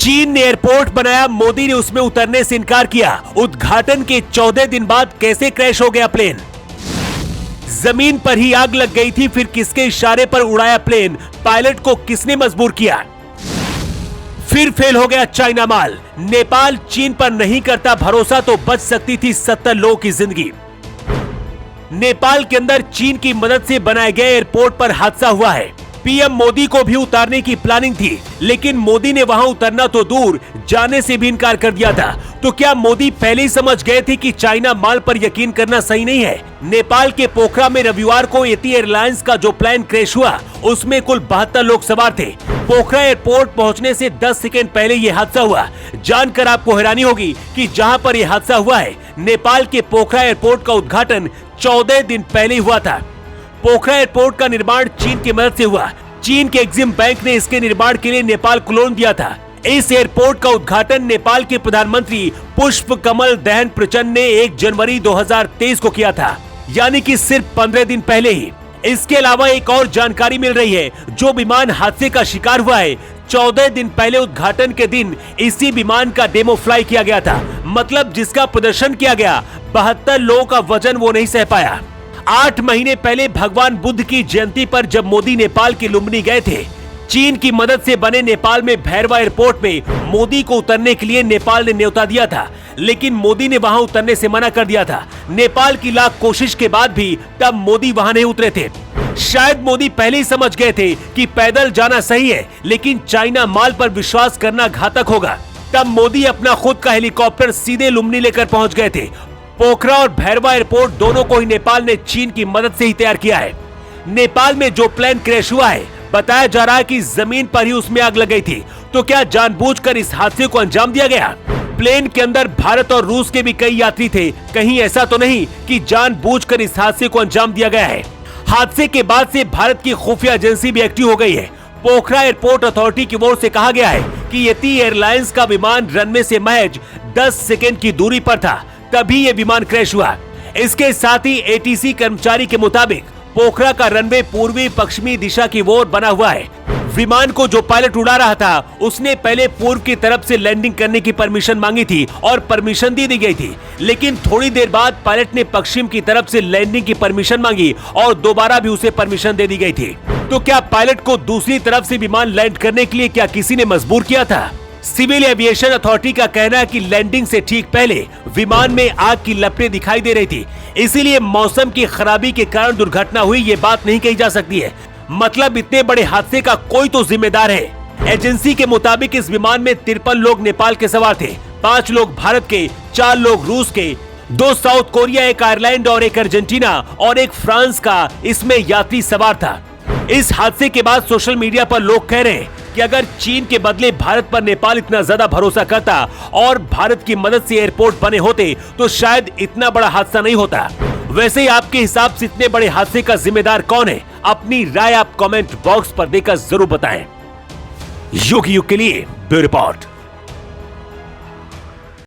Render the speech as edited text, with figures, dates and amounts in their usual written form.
चीन ने एयरपोर्ट बनाया, मोदी ने उसमें उतरने से इनकार किया। उद्घाटन के 14 दिन बाद कैसे क्रैश हो गया प्लेन? जमीन पर ही आग लग गई थी, फिर किसके इशारे पर उड़ाया प्लेन? पायलट को किसने मजबूर किया? फिर फेल हो गया चाइना माल। नेपाल चीन पर नहीं करता भरोसा तो बच सकती थी 70 लोगों की जिंदगी। नेपाल के अंदर चीन की मदद से बनाए गए एयरपोर्ट पर हादसा हुआ है। पीएम मोदी को भी उतारने की प्लानिंग थी, लेकिन मोदी ने वहां उतरना तो दूर, जाने से भी इनकार कर दिया था। तो क्या मोदी पहले ही समझ गए थे कि चाइना माल पर यकीन करना सही नहीं है? नेपाल के पोखरा में रविवार को एटी एयरलाइंस का जो प्लेन क्रैश हुआ, उसमें कुल 72 लोग सवार थे। पोखरा एयरपोर्ट पहुंचने से 10 सेकंड पहले यह हादसा हुआ। जानकर आपको हैरानी होगी कि जहां पर यह हादसा हुआ है, नेपाल के पोखरा एयरपोर्ट का उद्घाटन 14 दिन पहले हुआ था। पोखरा एयरपोर्ट का निर्माण चीन की मदद से हुआ। चीन के एक्सिम बैंक ने इसके निर्माण के लिए नेपाल को लोन दिया था। इस एयरपोर्ट का उद्घाटन नेपाल के प्रधानमंत्री पुष्प कमल दहन प्रचंड ने 1 जनवरी 2023 को किया था, यानी कि सिर्फ 15 दिन पहले ही। इसके अलावा एक और जानकारी मिल रही है, जो विमान हादसे का शिकार हुआ है, 14 दिन पहले उद्घाटन के दिन इसी विमान का डेमो फ्लाई किया गया था। मतलब जिसका प्रदर्शन किया गया, 72 लोगों का वजन वो नहीं सह पाया। 8 महीने पहले भगवान बुद्ध की जयंती पर जब मोदी नेपाल के लुम्बिनी गए थे, चीन की मदद से बने नेपाल में भैरवा एयरपोर्ट में मोदी को उतरने के लिए नेपाल ने न्योता दिया था, लेकिन मोदी ने वहां उतरने से मना कर दिया था। नेपाल की लाख कोशिश के बाद भी तब मोदी वहां नहीं उतरे थे। शायद मोदी पहले ही समझ गए थे कि पैदल जाना सही है, लेकिन चाइना माल पर विश्वास करना घातक होगा। तब मोदी अपना खुद का हेलीकॉप्टर सीधे लुम्बिनी लेकर पहुंच गए थे। पोखरा और भैरवा एयरपोर्ट दोनों को ही नेपाल ने चीन की मदद से ही तैयार किया है। नेपाल में जो प्लेन क्रैश हुआ है, बताया जा रहा है कि जमीन पर ही उसमें आग लग गई थी। तो क्या जानबूझकर इस हादसे को अंजाम दिया गया? प्लेन के अंदर भारत और रूस के भी कई यात्री थे। कहीं ऐसा तो नहीं कि जानबूझकर इस हादसे को अंजाम दिया गया है? हादसे के बाद से भारत की खुफिया एजेंसी भी एक्टिव हो गई है। पोखरा एयरपोर्ट अथॉरिटी की ओर से कहा गया है कि एटी एयरलाइंस का विमान रनवे से महज 10 सेकेंड की दूरी पर था, तभी ये विमान क्रैश हुआ। इसके साथ ही एटीसी कर्मचारी के मुताबिक पोखरा का रनवे पूर्वी पश्चिमी दिशा की ओर बना हुआ है। विमान को जो पायलट उड़ा रहा था, उसने पहले पूर्व की तरफ से लैंडिंग करने की परमिशन मांगी थी और परमिशन दी गई थी, लेकिन थोड़ी देर बाद पायलट ने पश्चिम की तरफ से लैंडिंग की परमिशन मांगी और दोबारा भी उसे परमिशन दे दी गई थी। तो क्या पायलट को दूसरी तरफ से विमान लैंड करने के लिए क्या किसी ने मजबूर किया था? सिविल एविएशन अथॉरिटी का कहना है कि लैंडिंग से ठीक पहले विमान में आग की लपटें दिखाई दे रही थी, इसीलिए मौसम की खराबी के कारण दुर्घटना हुई, ये बात नहीं कही जा सकती है। मतलब इतने बड़े हादसे का कोई तो जिम्मेदार है। एजेंसी के मुताबिक इस विमान में 53 लोग नेपाल के सवार थे, 5 लोग भारत के, 4 लोग रूस के, 2 साउथ कोरिया, 1 आयरलैंड और 1 अर्जेंटीना और 1 फ्रांस का इसमें यात्री सवार था। इस हादसे के बाद सोशल मीडिया पर लोग कह रहे हैं कि अगर चीन के बदले भारत पर नेपाल इतना ज्यादा भरोसा करता और भारत की मदद से एयरपोर्ट बने होते, तो शायद इतना बड़ा हादसा नहीं होता। वैसे ही आपके हिसाब से इतने बड़े हादसे का जिम्मेदार कौन है? अपनी राय आप कमेंट बॉक्स पर देकर जरूर बताएं। युग के लिए ब्यूरो रिपोर्ट।